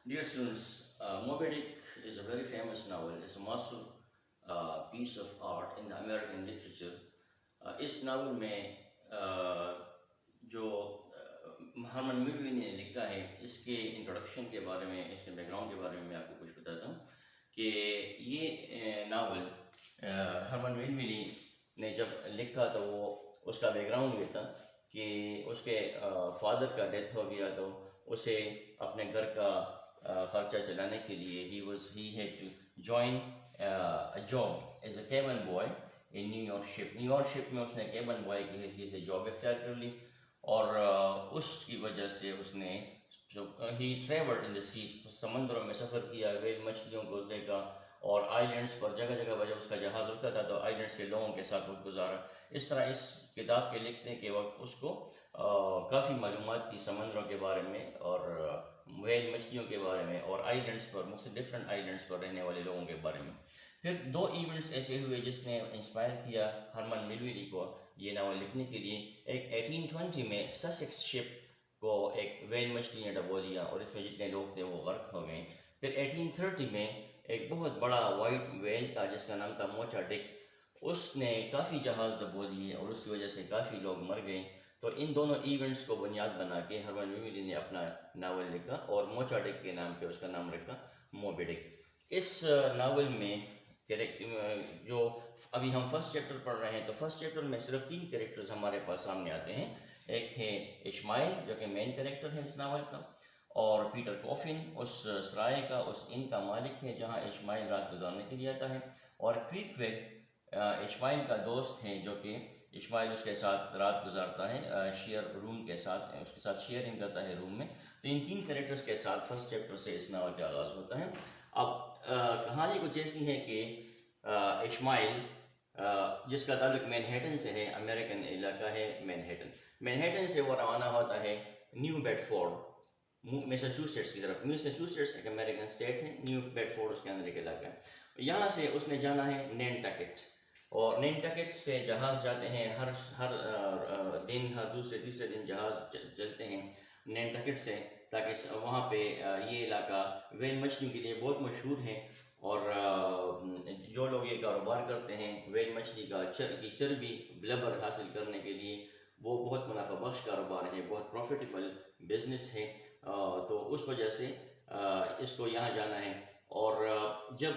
Dear students, Moby Dick is a very famous novel. It's a master piece of art in the American literature. इस novel में जो हरमन मिलवी ने लिखा है, इसके इंट्रोडक्शन के बारे में, इसके बैकग्राउंड के बारे में मैं आपको कुछ बताता हूँ कि ये नावल हरमन मिलवी ने जब लिखा तो वो उसका बैकग्राउंड ये था कि उसके फादर का डेथ हो गया, तो उसे अपने घर का खर्चा चलाने के लिए he had to join a job as a cabin boy in New York ship में उसने केबन बॉय की हैसियत से जॉब इख्तियार कर ली, और उसकी वजह से उसने ही ट्रेवल्ड इन द सीज, समंदरों में सफ़र किया, वेल मछलियों को देखा, और आइलैंड्स पर जगह जगह पर जब उसका जहाज़ रुकता था तो आइलैंड्स के लोगों के साथ वक्त गुजारा। इस तरह इस किताब के लिखने के वक्त उसको काफ़ी मालूमात थी समंदरों के बारे में और वेल मछलियों के बारे में और आइलैंड्स पर, मुख्तलिफ डिफरेंट आइलैंड्स पर रहने वाले लोगों के बारे में। फिर दो इवेंट्स ऐसे हुए जिसने इंस्पायर किया हरमन मिलवी को ये नावल लिखने के लिए। एक 1820 में ससेक्स शिप को एक वेल मछली ने डबो दिया और इसमें जितने लोग थे वो गर्क हो गए। फिर 1830 में एक बहुत बड़ा वाइट वेल था जिसका नाम था मोचा डिक, उसने काफ़ी जहाज़ डबो दिए और उसकी वजह से काफ़ी लोग मर गए। तो इन दोनों इवेंट्स को बुनियाद बना के हरमन मिलवी ने अपना नावल लिखा और मोचा डिक के नाम पे उसका नाम रखा मोबी डिक। इस नावल में कैरेक्टर जो अभी हम फर्स्ट चैप्टर पढ़ रहे हैं, तो फर्स्ट चैप्टर में सिर्फ 3 कैरेक्टर्स हमारे पास सामने आते हैं। एक है इस्माइल जो कि मेन कैरेक्टर है इस नावल का, और पीटर कॉफिन उस सराय का, उस इन का मालिक है जहाँ इस्माइल रात गुजारने के लिए आता है, और क्विकवेक इस्माइल का दोस्त है जो कि इस्माइल उसके साथ रात गुजारता है शेयर रूम के साथ, उसके साथ शेयरिंग करता है रूम में। तो इन 3 कैरेक्टर्स के साथ फर्स्ट चैप्टर से इस नावल का आगाज़ होता है। अब कहानी कुछ ऐसी है कि इस्माइल जिसका ताल्लुक मैनहट्टन से है, अमेरिकन इलाका है मैनहट्टन, मैनहट्टन से वो रवाना होता है न्यू बेडफोर्ड मैसाचुसेट्स की तरफ। मैसाचुसेट्स एक अमेरिकन स्टेट है, न्यू बेडफोर्ड उसके अंदर एक इलाका है। यहाँ से उसने जाना है नैनटकेट, और नैनटकेट से जहाज़ जाते हैं हर दिन, हर दूसरे तीसरे दिन जहाज़ चलते हैं नैनटकेट से, ताकि वहाँ पे ये इलाका वेल मछलियों के लिए बहुत मशहूर है, और जो लोग ये कारोबार करते हैं वेल मछली का की चर्बी ब्लबर हासिल करने के लिए, वो बहुत मुनाफा बख्श कारोबार है, बहुत प्रॉफिटेबल बिजनेस है। तो उस वजह से इसको यहाँ जाना है। और जब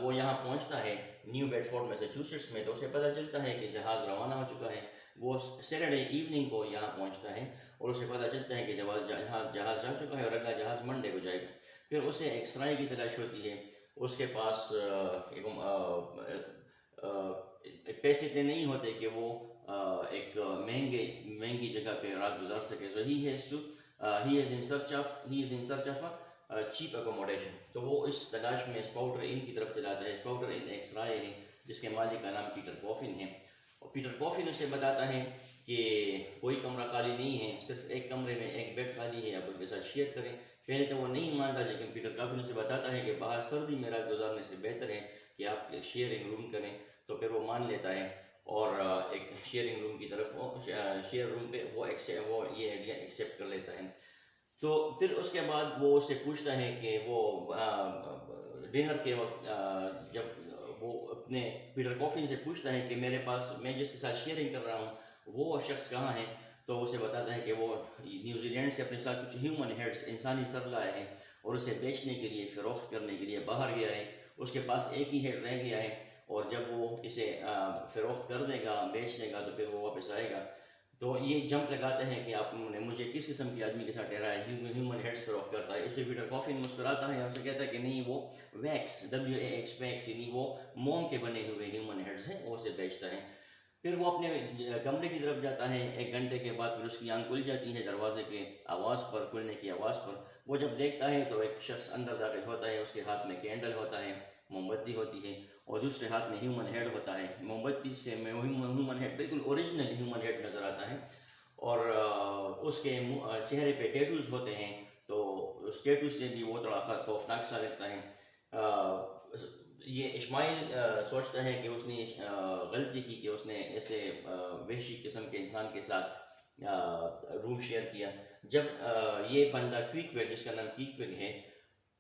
वो यहाँ पहुँचता है न्यू बेडफोर्ड मैसाचुसेट्स में, तो उसे पता चलता है कि जहाज़ रवाना हो चुका है। वो सैटरडे इवनिंग को यहाँ पहुँचता है और उसे पता चलता है कि जहाज़ जा चुका है और अगला जहाज़ मंडे को जाएगा। फिर उसे एक सराय की तलाश होती है, उसके पास पैसे इतने नहीं होते कि वो एक महंगी जगह पे रात गुजार सके। So he is in search of cheap accommodation. तो वो इस तलाश में स्पाउटर इन की तरफ चलाता है। स्पाउटर इन एक सराय है जिसके मालिक का नाम पीटर कॉफिन है, और पीटर कॉफिन उसे बताता है कि कोई कमरा खाली नहीं है, सिर्फ एक कमरे में एक बेड खाली है, आप उनके साथ शेयर करें। पहले तो वो नहीं मानता, लेकिन पीटर कॉफिन उसे बताता है कि बाहर सर्दी में रात गुजारने से बेहतर है कि आप शेयरिंग रूम करें। तो फिर वो मान लेता है और एक शेयरिंग रूम की तरफ शेयर रूम पे वो ये आइडिया एक्सेप्ट कर लेता है। तो फिर उसके बाद वो उससे पूछता है कि वो डिनर के वक्त जब वो अपने पीटर कॉफिन से पूछता है कि मेरे पास, मैं जिसके साथ शेयरिंग कर रहा हूँ वो शख्स कहाँ है, तो उसे बताता है कि वो न्यूजीलैंड से अपने साथ कुछ ह्यूमन हेड्स, इंसानी सर लाए हैं और उसे बेचने के लिए, फ़रोख्त करने के लिए बाहर गया है। उसके पास एक ही हेड रह गया है, और जब वो इसे फ़रोख्त कर देगा, बेच देगा, तो फिर वो वापस आएगा। तो ये जंप लगाते हैं कि आपने मुझे किस किस्म के आदमी के साथ ठहराया है, ह्यूमन हेड्स फ़रोख्त करता है। इसलिए पीटर कॉफिन मुस्कुराता है और उसे कहता है कि नहीं, वो वैक्स WAX यानी वो मोम के बने हुए ह्यूमन हेड्स हैं, वो उसे बेचता है। फिर वो अपने कमरे की तरफ जाता है। 1 घंटे के बाद फिर उसकी आंख खुल जाती है दरवाजे के आवाज़ पर, खुलने की आवाज़ पर। वो जब देखता है तो एक शख्स अंदर दाखिल होता है, उसके हाथ में कैंडल होता है, मोमबत्ती होती है, और दूसरे हाथ में ह्यूमन हेड होता है। मोमबत्ती से ह्यूमन हेड, बिल्कुल ओरिजिनल ह्यूमन हेड नज़र आता है, और उसके चेहरे पे टैटूज़ होते हैं। तो उस टैटू से भी वो थोड़ा खौफनाक सा लगता है। ये इस्माइल सोचता है कि उसने गलती की कि उसने ऐसे वहशी किस्म के इंसान के साथ रूम शेयर किया। जब ये बंदा क्विकवेक, जिसका नाम क्विकवेक है,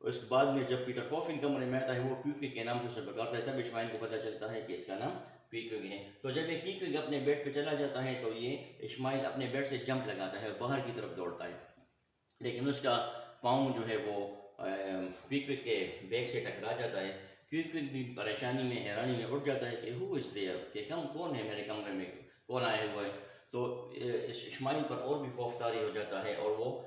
اس بعد میں جب پیٹر کافن کمرے میں آتا ہے وہ کیوکوک کے نام سے اسے پکارتا ہے، تب اشماعیل کو پتہ چلتا ہے کہ اس کا نام کیوکوک ہے. تو جب یہ کیوکوک اپنے بیڈ پہ چلا جاتا ہے تو یہ اشماعیل اپنے بیڈ سے جمپ لگاتا ہے اور باہر کی طرف دوڑتا ہے، لیکن اس کا پاؤں جو ہے وہ کیوکوک کے بیگ سے ٹکرا جاتا ہے. کیوکوک بھی پریشانی میں حیرانی میں اٹھ جاتا ہے کہ ہو از دیئر، کہ کون ہے میرے کمرے میں، کون آئے ہوا ہے. تو اس اشماعیل پر اور بھی خوف طاری ہو جاتا ہے اور وہ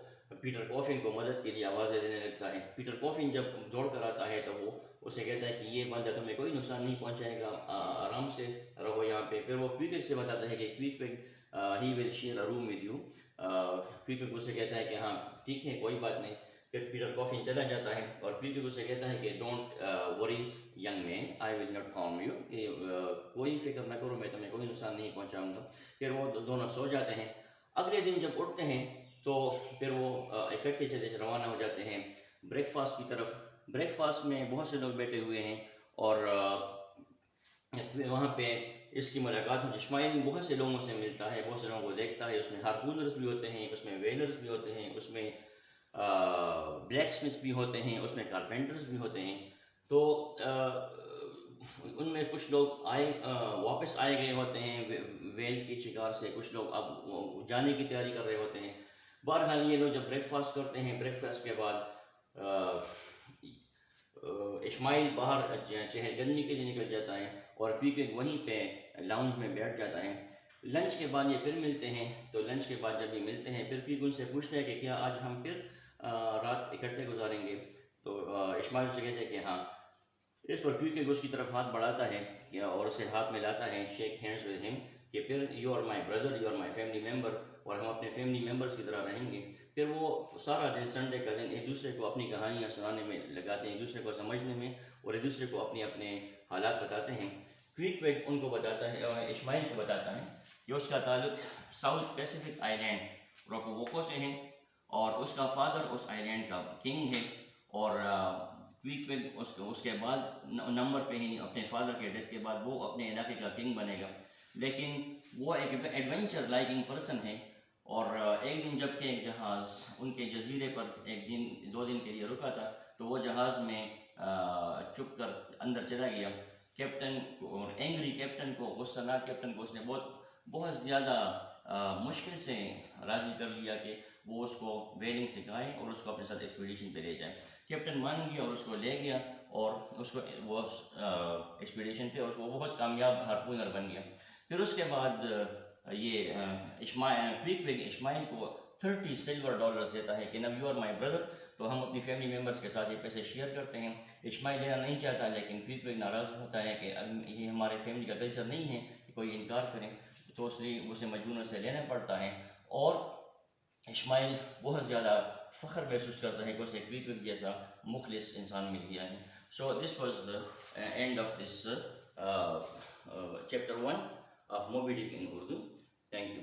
پیٹر کافن کو مدد کے لیے آوازیں دینے لگتا ہے. پیٹر کافن جب دوڑ کر آتا ہے تو وہ اسے کہتا ہے کہ یہ بندہ تمہیں کوئی نقصان نہیں پہنچائے گا، آرام سے رہو یہاں پہ. پھر وہ کیوکوک سے بتاتا ہے کہ Queequeg he will share a room with you. Queequeg اسے کہتا ہے کہ ہاں ٹھیک ہے کوئی بات نہیں. پھر پیٹر کافن چلا جاتا ہے اور کیوکوک اسے کہتا ہے کہ don't worry young man, I will not harm you, کہ کوئی فکر نہ کرو میں تمہیں کوئی نقصان نہیں پہنچاؤں گا. پھر وہ دونوں سو جاتے ہیں. اگلے دن جب اٹھتے ہیں تو پھر وہ اکٹھے چلے روانہ ہو جاتے ہیں بریک فاسٹ کی طرف. بریک فاسٹ میں بہت سے لوگ بیٹھے ہوئے ہیں اور وہاں پہ اس کی ملاقات ہو. اشماعیل بہت سے لوگوں سے ملتا ہے، بہت سے لوگوں کو دیکھتا ہے. اس میں ہارپونرز بھی ہوتے ہیں، اس میں ویلرز بھی ہوتے ہیں، اس میں بلیک سمتھس بھی ہوتے ہیں، اس میں کارپینٹرز بھی ہوتے ہیں. تو ان میں کچھ لوگ واپس آئے گئے ہوتے ہیں ویل کے شکار سے، کچھ لوگ اب جانے کی تیاری کر رہے ہوتے ہیں. بہرحال یہ لوگ جب بریک فاسٹ کرتے ہیں، بریک فاسٹ کے بعد اشماعیل باہر چہل قدمی کے لیے نکل جاتا ہے اور کیوکوک وہیں پہ لاؤنج میں بیٹھ جاتا ہے. لنچ کے بعد یہ پھر ملتے ہیں. تو لنچ کے بعد جب یہ ملتے ہیں پھر کیوکوک ان سے پوچھتا ہے کہ کیا آج ہم پھر رات اکٹھے گزاریں گے. تو اشماعیل سے کہتے ہیں کہ ہاں. اس پر کیوکوک اس کی طرف ہاتھ بڑھاتا ہے اور اسے ہاتھ میں لاتا ہے، شیک ہینڈز ود ہم، کہ پھر you are my brother, you are my family member, اور ہم اپنے فیملی ممبرس کی طرح رہیں گے. پھر وہ سارا دن سنڈے کا دن ایک دوسرے کو اپنی کہانیاں سنانے میں لگاتے ہیں، ایک دوسرے کو سمجھنے میں اور ایک دوسرے کو اپنے حالات بتاتے ہیں. کیوکوک ان کو بتاتا ہے، اشماعیل کو بتاتا ہے کہ اس کا تعلق ساؤتھ پیسیفک آئی لینڈ روکووکو سے ہے اور اس کا فادر اس آئی لینڈ کا کنگ ہے. اور کیوکوک اس کے بعد نمبر پہ ہی اپنے فادر کے ڈیتھ کے بعد وہ اپنے علاقے کا کنگ بنے گا. لیکن وہ ایک ایڈونچر لائکنگ پرسن ہے. اور ایک دن جب کہ ایک جہاز ان کے جزیرے پر ایک دن 2 دن کے لیے رکا تھا تو وہ جہاز میں چھپ کر اندر چلا گیا. کیپٹن اور اینگری کیپٹن کو، غصہناک کیپٹن کو اس نے بہت زیادہ مشکل سے راضی کر لیا کہ وہ اس کو ویلنگ سکھائے اور اس کو اپنے ساتھ ایکسپیڈیشن پہ لے جائے. کیپٹن مان گیا اور اس کو لے گیا اور اس کو وہ ایکسپیڈیشن پہ، اور وہ بہت کامیاب ہارپونر بن گیا. پھر اس کے بعد یہ کیوکوک اشماعیل کو $30 سلور دیتا ہے کہ نو یو آر مائی بردر. تو ہم اپنی فیملی ممبرس کے ساتھ یہ پیسے شیئر کرتے ہیں. اشماعیل لینا نہیں چاہتا لیکن کیوکوک ناراض ہوتا ہے کہ یہ ہمارے فیملی کا کلچر نہیں ہے کہ کوئی انکار کرے، تو اس لیے اسے مجبوراً سے لینا پڑتا ہے. اور اشماعیل بہت زیادہ فخر محسوس کرتا ہے کہ اسے کیوکوک جیسا مخلص انسان مل گیا ہے. So this was the end of this chapter 1 of Moby Dick in Urdu. Thank you.